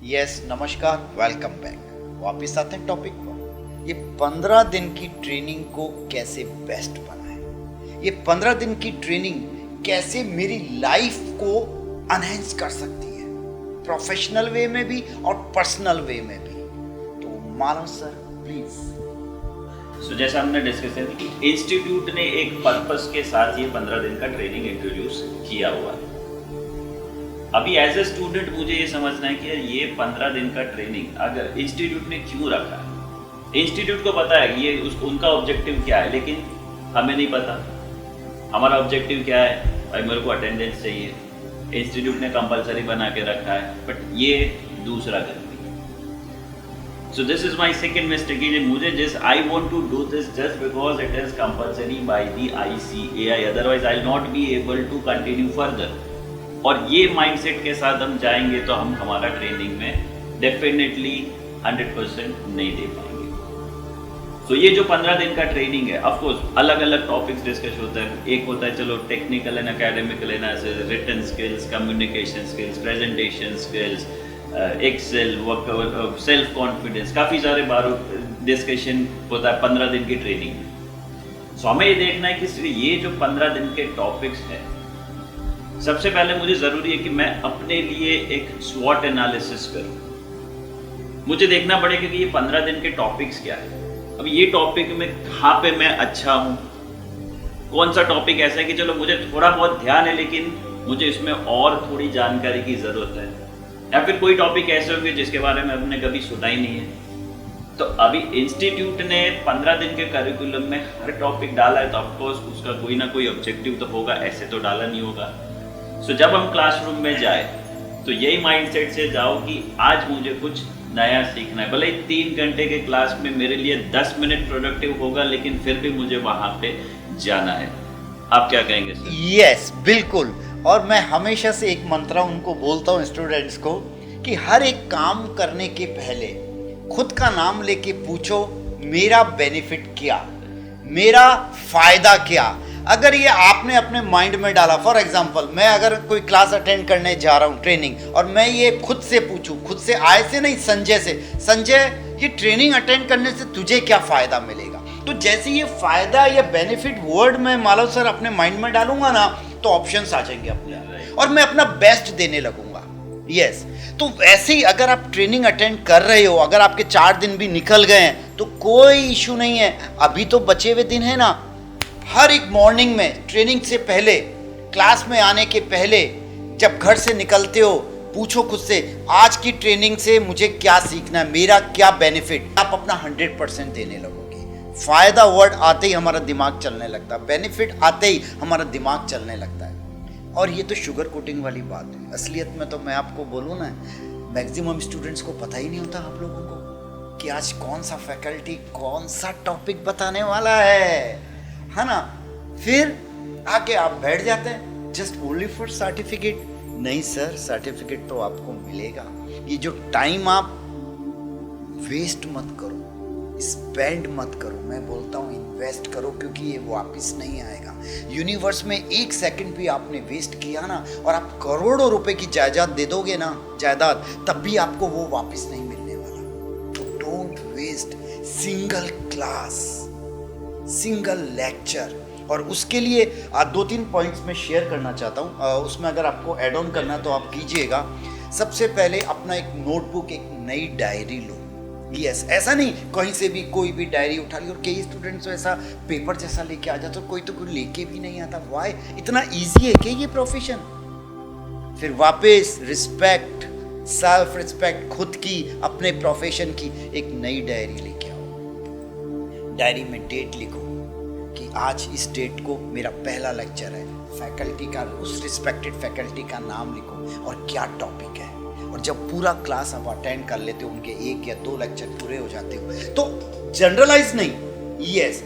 Yes नमस्कार, welcome back. वापस आते हैं टॉपिक पर। ये 15 दिन की ट्रेनिंग को कैसे बेस्ट बनाएं, ये 15 दिन की ट्रेनिंग कैसे मेरी लाइफ को अनहेंस कर सकती है, प्रोफेशनल वे में भी और पर्सनल वे में भी। तो मानो सर प्लीज। जैसा हमने डिस्कशन की, इंस्टीट्यूट ने एक पर्पस के साथ ये 15 दिन का ट्रेनिंग इंट्रोड्यूस किया हुआ है। अभी एज ए स्टूडेंट मुझे ये समझना है कि ये 15 दिन का ट्रेनिंग अगर इंस्टीट्यूट ने क्यों रखा है। इंस्टीट्यूट को पता है ये उनका ऑब्जेक्टिव क्या है, लेकिन हमें नहीं पता हमारा ऑब्जेक्टिव क्या है। भाई मेरे को अटेंडेंस चाहिए, इंस्टीट्यूट ने कंपलसरी बना के रखा है, बट ये दूसरा करती है। So this is my second mistake. मुझे just I want to do this just because it is compulsory by the ICAI, otherwise I will not be able to continue further. और ये माइंडसेट के साथ हम जाएंगे तो हम हमारा ट्रेनिंग में डेफिनेटली 100% नहीं दे पाएंगे। ये जो 15 दिन का ट्रेनिंग है, ऑफ कोर्स अलग अलग टॉपिक्स डिस्कस होता है। एक होता है चलो technical and academical analysis, written skills, communication skills, presentation skills, excel, self confidence, काफ़ी सारे बार डिस्कशन होता है 15 दिन की ट्रेनिंग में। हमें ये देखना है कि ये जो 15 दिन के टॉपिक्स हैं, सबसे पहले मुझे ज़रूरी है कि मैं अपने लिए एक स्वॉट एनालिसिस करूं। मुझे देखना पड़ेगा कि ये 15 दिन के टॉपिक्स क्या है। अब ये टॉपिक में कहाँ पे मैं अच्छा हूँ, कौन सा टॉपिक ऐसा है कि चलो मुझे थोड़ा बहुत ध्यान है लेकिन मुझे इसमें और थोड़ी जानकारी की ज़रूरत है, या फिर कोई टॉपिक ऐसे होंगे जिसके बारे में हमने कभी सुना ही नहीं है। तो अभी इंस्टीट्यूट ने 15 दिन के करिकुलम में हर टॉपिक डाला है, तो ऑफकोर्स उसका कोई ना कोई ऑब्जेक्टिव तो होगा, ऐसे तो डाला नहीं होगा। जब हम क्लासरूम में जाए तो यही माइंडसेट से जाओ कि आज मुझे कुछ नया सीखना है। भले ही 3 घंटे के क्लास में मेरे लिए 10 मिनट प्रोडक्टिव होगा, लेकिन फिर भी मुझे वहां पे जाना है। आप क्या कहेंगे सर? यस बिल्कुल। और मैं हमेशा से एक मंत्र उनको बोलता हूँ स्टूडेंट्स को कि हर एक काम करने के पहले खुद का नाम लेके पूछो, मेरा बेनिफिट क्या, मेरा फायदा क्या। अगर ये आपने अपने माइंड में डाला, फॉर एग्जांपल मैं अगर कोई क्लास अटेंड करने जा रहा हूँ ट्रेनिंग, और मैं ये खुद से पूछूं, खुद से आय से नहीं, संजय से, संजय ये ट्रेनिंग अटेंड करने से तुझे क्या फ़ायदा मिलेगा। तो जैसे ये फ़ायदा या बेनिफिट वर्ड मैं मालव सर अपने माइंड में डालूंगा ना, तो ऑप्शंस आ जाएंगे अपने आप और मैं अपना बेस्ट देने लगूंगा। यस तो ऐसे ही अगर आप ट्रेनिंग अटेंड कर रहे हो, अगर आपके 4 दिन भी निकल गए हैं तो कोई इशू नहीं है, अभी तो बचे हुए दिन है ना। हर एक मॉर्निंग में ट्रेनिंग से पहले, क्लास में आने के पहले, जब घर से निकलते हो, पूछो खुद से आज की ट्रेनिंग से मुझे क्या सीखना है, मेरा क्या बेनिफिट। आप अपना 100% देने लगोगे। फायदा वर्ड आते ही हमारा दिमाग चलने लगता है, बेनिफिट आते ही हमारा दिमाग चलने लगता है। और ये तो शुगर कोटिंग वाली बात है। असलियत में तो मैं आपको बोलूँ ना, मैक्सिमम स्टूडेंट्स को पता ही नहीं होता आप लोगों को कि आज कौन सा फैकल्टी कौन सा टॉपिक बताने वाला है ना। फिर आके आप बैठ जाते हैं जस्ट ओनली फॉर सर्टिफिकेट। नहीं सर, सर्टिफिकेट तो आपको मिलेगा। ये जो टाइम आप वेस्ट मत करो, स्पेंड मत करो, मैं बोलता हूँ इन्वेस्ट करो, क्योंकि ये वापस नहीं आएगा। यूनिवर्स में 1 सेकंड भी आपने वेस्ट किया ना, और आप करोड़ों रुपए की जायदाद दे दोगे ना, जायदाद, तब भी आपको वो वापस नहीं मिलने वाला। तो don't waste single class, single lecture. और उसके लिए 2-3 पॉइंट्स में शेयर करना चाहता हूँ, उसमें अगर आपको ऐड ऑन करना तो आप कीजिएगा। सबसे पहले अपना एक नोटबुक, एक नई डायरी लो। यस ऐसा नहीं कहीं से भी कोई भी डायरी उठा ली, और कई स्टूडेंट्स तो ऐसा पेपर जैसा लेके आ जाते, कोई तो कोई लेके भी नहीं आता। वाई, इतना ईजी है कि ये प्रोफेशन। फिर वापस रिस्पेक्ट, सेल्फ रिस्पेक्ट, खुद की, अपने प्रोफेशन की एक नई डायरी लेके आओ। डायरी में डेट लिखो कि आज इस डेट को मेरा पहला लेक्चर है, फैकल्टी का, उस रिस्पेक्टेड फैकल्टी का नाम लिखो और क्या टॉपिक है। और जब पूरा क्लास आप अटेंड कर लेते हो, उनके 1 या 2 लेक्चर पूरे हो जाते हो, तो जनरलाइज नहीं, यस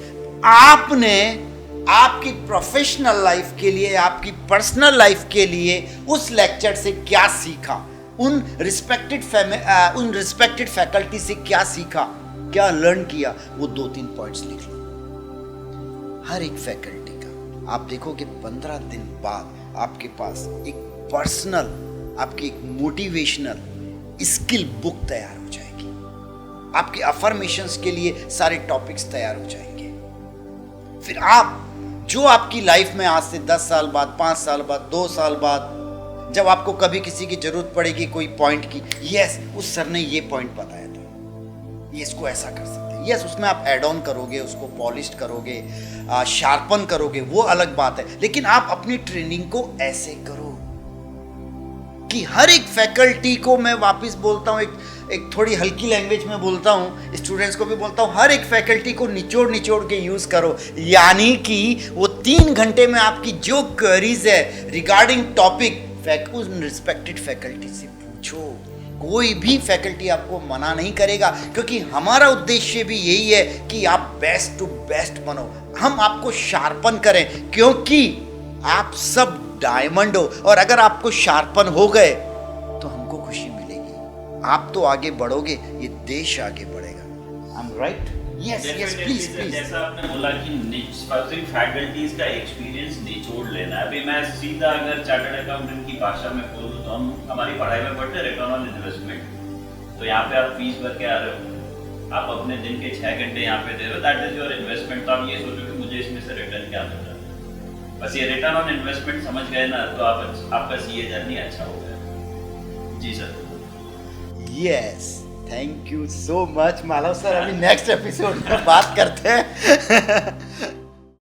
आपने आपकी प्रोफेशनल लाइफ के लिए, आपकी पर्सनल लाइफ के लिए उस लेक्चर से क्या सीखा, उन रिस्पेक्टेड फैकल्टी से क्या सीखा, क्या लर्न किया, वो 2-3 पॉइंट्स लिख लो हर एक फैकल्टी का। आप देखोगे 15 दिन बाद आपके पास एक पर्सनल, आपकी एक मोटिवेशनल, स्किल बुक तैयार हो जाएगी, आपके अफर्मेशंस के लिए सारे टॉपिक्स तैयार हो जाएंगे। फिर आप जो आपकी लाइफ में आज से 10 साल बाद, 5 साल बाद, 2 साल बाद, जब आपको कभी किसी की जरूरत पड़ेगी कोई पॉइंट की, यस उस सर ने ये पॉइंट बताया था, ये इसको ऐसा कर सकते हैं, यस उसमें आप एड ऑन करोगे, उसको पॉलिश करोगे, शार्पन करोगे, वो अलग बात है। लेकिन आप अपनी ट्रेनिंग को ऐसे करो कि हर एक फैकल्टी को, मैं वापस बोलता हूँ, एक थोड़ी हल्की लैंग्वेज में बोलता हूँ, स्टूडेंट्स को भी बोलता हूँ, हर एक फैकल्टी को निचोड़ निचोड़ के यूज़ करो। यानी कि वो 3 घंटे में आपकी जो क्वेरीज है रिगार्डिंग टॉपिक, उस रिस्पेक्टेड फैकल्टी से पूछो। कोई भी फैकल्टी आपको मना नहीं करेगा, क्योंकि हमारा उद्देश्य भी यही है कि आप बेस्ट टू बेस्ट बनो, हम आपको शार्पन करें, क्योंकि आप सब डायमंड हो, और अगर आपको शार्पन हो गए तो हमको खुशी मिलेगी, आप तो आगे बढ़ोगे, ये देश आगे बढ़ेगा। I am right? Yes yes, please please. जैसा आपने बोला कि फैकल्टीज का एक्सपीरियंस निचोड़ लेना है। अभी मैं सीधा अगर चार्टर्ड अकाउंटेंट की भाषा में बोलूँ तो हम हमारी पढ़ाई में पढ़ते हैं रिटर्न ऑन इन्वेस्टमेंट। तो यहाँ पे आप फीस भर के आ रहे हो, आप अपने दिन के 6 घंटे यहाँ पे दे रहे हो, दैट इज योर इन्वेस्टमेंट। तो आप ये सोचो कि मुझे इसमें से रिटर्न क्या मिल रहा है। बस ये रिटर्न ऑन इन्वेस्टमेंट समझ गए ना, तो आपका सीए जर्नी अच्छा हो गया। जी sir. Yes, thank you so much Malav sir. अभी नेक्स्ट एपिसोड में बात करते हैं।